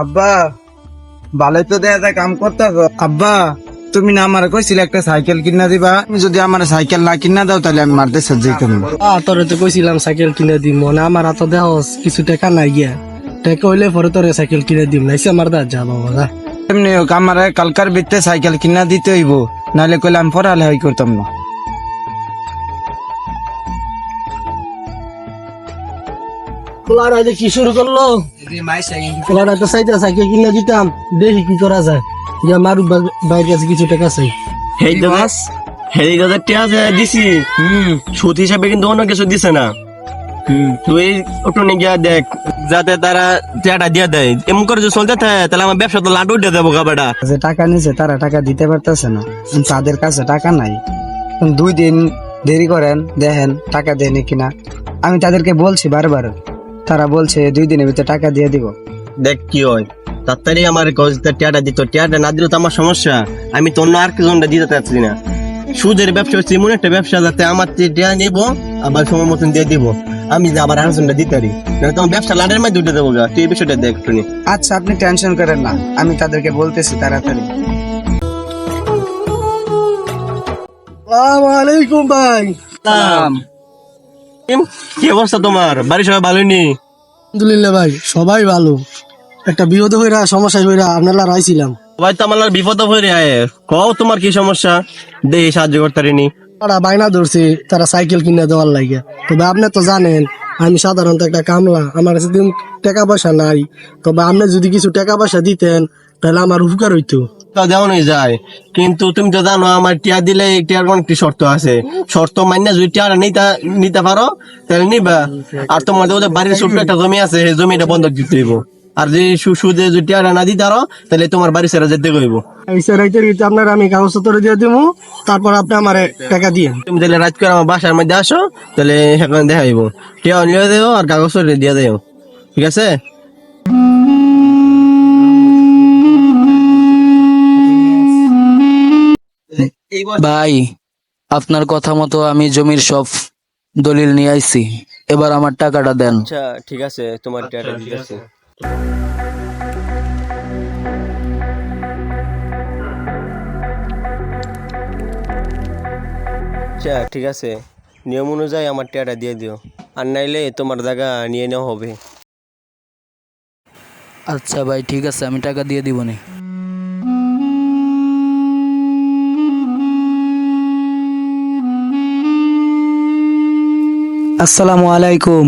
আব্বা ভালোই তো দেখা কাম করতেছ। আব্বা তুমি না আমার কইছিলে একটা সাইকেল কিনা দিবা, তুমি যদি আমার সাইকেল না কিনা দাও তাহলে আমি মারতে সাহায্য করবো। তোরে তো কইছিলাম সাইকেল কিনে দিম, মানে আমার হাতে দেহ কিছু টাকা নাই গিয়া, টাকা হইলে পরে তোরে সাইকেল কিনে দিম, নাইছে আমার দা যা বাবা যা। এমনি হোক আমার কালকার ভিতরে সাইকেল কিনা দিতে হইব, নাহলে কইলে আমি পড়ালেখাই করতাম না। খোলারা যে কি শুরু করলো, খোলারা তো চাইতে সাইকেল কিনে দিতাম, দেখি কি করা যায়। ইয়া মারু বাইরের কাছে কিছু টাকা চাই। এই তো বাস হেরি দাদা টিয়া দিছি সুদ হিসাবে কিন্তু অন্য কিছু দিছে না। তুই ওটা নিয়ে গিয়া দেখ যাতে তারা টিয়াটা দিয়ে দেয়। এমন করে যদি চলতে থাকে তাহলে আমার ব্যবসা তো লাডু দিয়ে দেবো গাবাটা। যে টাকা নিছে তারা টাকা দিতে পারতেছে না, তাদের কাছে টাকা নাই। 2 দিন দেরি করেন, দেখেন টাকা দেয়নি কিনা। আমি তাদেরকে বলছি বারবার, তারা বলছে 2 দিনের ভিতরে টাকা দিয়ে দিব। দেখ কি হয়, তাড়াতাড়ি আমার টিয়াটা দিত। টিয়াটা না দিলে তো আমার সমস্যা, আমি তো অন্য আর কি জনটা দিতে চাচ্ছি না। সুদের ব্যবসা হচ্ছে এমন একটা ব্যবসা যাতে আমার টিয়া নিবো আবার সময় মতন দিয়ে দিব, আমি যে আবার আরেকজনটা দিতে পারি। তোমার ব্যবসা লাডের মাঝে উঠে দেবো গা। তুই এই বিষয়টা দেখ শুনি। আচ্ছা আপনি টেনশন করেন না, আমি তাদেরকে বলতেছি তাড়াতাড়ি। আসসালামু আলাইকুম ভাই। কি অবস্থা তোমার? বাড়ির সবাই ভালো নি? আলহামদুলিল্লাহ ভাই, সবাই ভালো। একটা বিপদ হইরা সমস্যা হইরা আপনার আইছিলাম। সবাই তো আমার বিপদ হয়ে আয়। কও তোমার কি সমস্যা, দেখি সাহায্য করতে পারিনি। তারা বাইনা ধরছে তারা সাইকেল কিনে দেওয়ার লাগে। তবে আপনি তো জানেন আমি সাধারণত একটা কামলা, আমার কাছে টাকা পয়সা নাই। তবে আপনি যদি কিছু টাকা পয়সা দিতেন তাহলে আমার উপকার হইতো। তা দেওয়ানোই যায়, কিন্তু তুমি তো জানো আমার টিয়া দিলে টিয়ার অনেকটি শর্ত আছে। শর্ত মান্য যদি টিয়ারা নিতে পারো তাহলে নিবা। আর তোমাদের ওদের বাড়ির ছোট্ট একটা জমি আছে, সেই জমিটা বন্ধক দিতে হইব। আর যদি সুদে যদি টিয়ারা না দিতে পারো তাহলে তোমার বাড়ি ছেড়ে যেতে হইব। আপনার আমি কাগজপত্র দিয়ে দেবো, তারপর আপনি আমার টাকা দিয়ে। তুমি তাহলে রাত করে আমার বাসার মধ্যে আসো, তাহলে সেখানে দেখা হইব। টিয়া নিয়ে দেবো আর কাগজ দিয়ে দেবো, ঠিক আছে? ভাই, আপনার কথা মতো আমি জমির সব দলিল নিয়ে আইছি, এবার আমার টাকাটা দেন। আচ্ছা ঠিক আছে, তোমার টিয়াটা ঠিক আছে। আচ্ছা ঠিক আছে, নিয়ম অনুযায়ী আমার টিয়াটা দিয়ে দিও, আর নাইলে তোমার জায়গা নিয়ে নেওয়া হবে। আচ্ছা ভাই ঠিক আছে, আমি টাকা দিয়ে দিবনি। আসসালামু আলাইকুম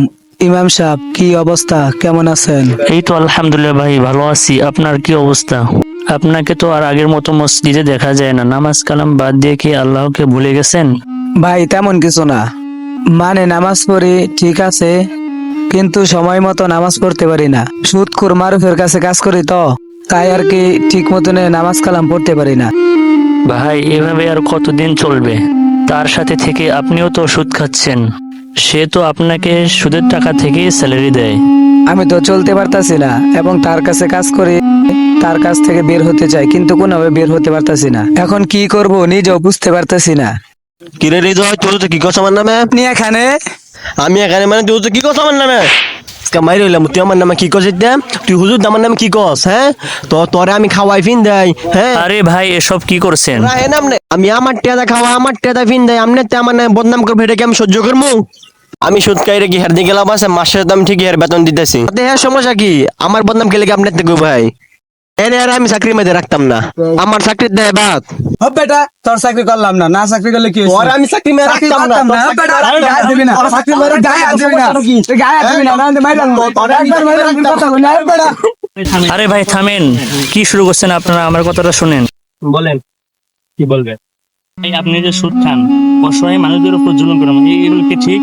ইমাম সাহেব, কি অবস্থা, কেমন আছেন? এই তো আলহামদুলিল্লাহ ভাই, ভালো আছি। আপনার কি অবস্থা? আপনাকে তো আর আগের মতো মসজিদে দেখা যায় না। নামাজ কালাম বাদ দিয়ে কি আল্লাহকে ভুলে গেছেন? ভাই তেমন কিছু না, মানে নামাজ পড়ি ঠিক আছে, কিন্তু সময় মতো নামাজ পড়তে পারি না। সুদখোর মারুফের কাছে কাজ করি তো, তাই আর কি ঠিক মতনে নামাজ কালাম পড়তে পারি না। ভাই এভাবে আর কতদিন চলবে? তার সাথে থেকে আপনিও তো সুদ খাচ্ছেন। সে তো আপনাকে সুদের টাকা থেকেই স্যালারি দেয়। আমি তো চলতে পারতাছি না এবং তার কাছে কাজ করি, তার কাছ থেকে বের হতে চাই, কিন্তু কোনোভাবে বের হতে পারতাছি না। এখন কি করব নিজেও বুঝতে পারতাছি না। কিরে হৃদয়, তুই তো কি কথা আমার নামে? আপনি এখানে? আমি এখানে মানে তুই তো কি কথা আমার নামে? মাই রইলাম, তুই আমার নামে কি করছিস? তুই হুজুর আমার নামে কি কস? হ্যাঁ, তো তোরে আমি খাওয়াই ফিন দেয়। হ্যাঁ আরে ভাই এসব কি করছেন? আমি আমার টেদা খাওয়া, আমার টেদা ফিন দেয়, আমনে আমার নামে বদনাম করবে, এটা কি আমি সহ্য করবো? আমি সুদ খাই রেখে হের দিয়ে গেলাম, আছে মাসের দাম ঠিকই হের বেতন দিতেছি। হ্যাঁ সমস্যা কি? আমার বদনাম খেলে কি আপনার থেকে ভাই? এনে আর আমি চাকরির মধ্যে রাখতাম না, আমার চাকরির দেয় বাদ। ও বেটা, তোর চাকরি করলাম না, না চাকরি করলে কি তোর আমি চাকরি মেয়ে রাখতাম না। গায়ে দিবি না, চাকরি মেরে গায়ে দিবি না, গায়ে দিবি না, না মাইলাম তোর একবার মাইলাম কথা বলি না বেটা। আরে ভাই থামেন, কি শুরু করছেন আপনারা? আমার কথাটা শুনেন। বলেন কি বলবেন? এই আপনি যে সুদ খান, অসহায় মানুষদের উপর জুলুম করেন, এগুলো কি ঠিক?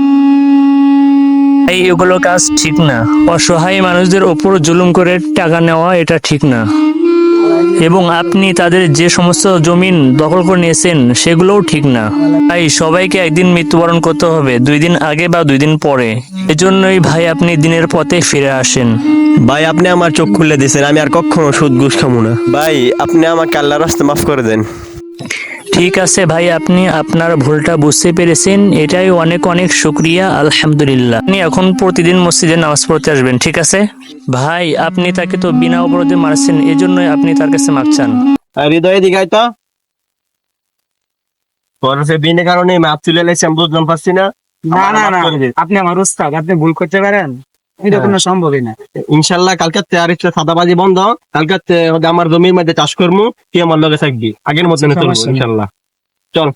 এই এগুলো কাজ ঠিক না। অসহায় মানুষদের উপর জুলুম করে টাকা নেওয়া এটা ঠিক না। এবং আপনি তাদের যে সমস্ত জমিন দখল করে নিয়েছেন সেগুলোও ঠিক না। তাই সবাইকে একদিন মৃত্যুবরণ করতে হবে, 2 দিন আগে বা 2 দিন পরে। এজন্যই ভাই আপনি দিনের পথে ফিরে আসেন। ভাই আপনি আমার চোখ খুলে দিয়েছেন, আমি আর কখনো সুদ ঘুষ খাবো না। ভাই আপনি আমাকে আল্লাহর রাস্তায় মাফ করে দেন। ঠিক আছে ভাই, আপনি আপনার ভুলটা বুঝতে পেরেছেন, এটাই অনেক অনেক শুক্রিয়া, আলহামদুলিল্লাহ। আপনি এখন প্রতিদিন মসজিদে নামাজ পড়তে আসবেন, ঠিক আছে? ভাই, আপনি তাকে তো বিনা অপরাধে মারছেন, এজন্যই আপনি তার কাছে মাপ চান। আর হৃদয় দিঘায় তো পরে বিনে কারণে মাপ তুলে লাইছি, আমি বুঝলাম পারছি না। না না মাফ না, করে দিন। আপনি আমার উস্তাদ, আপনি ভুল করতে পারেন, এটা কোনো সম্ভবই না। ইনশাল্লাহ কালকে আর একটা সাদাবাজি বন্ধ, কালকে আমার জমির মধ্যে চাষ করবো, তুই আমার লগে থাকবি, আগের মতন চলবো সমস্যা নেই। ইনশাল্লাহ। চল।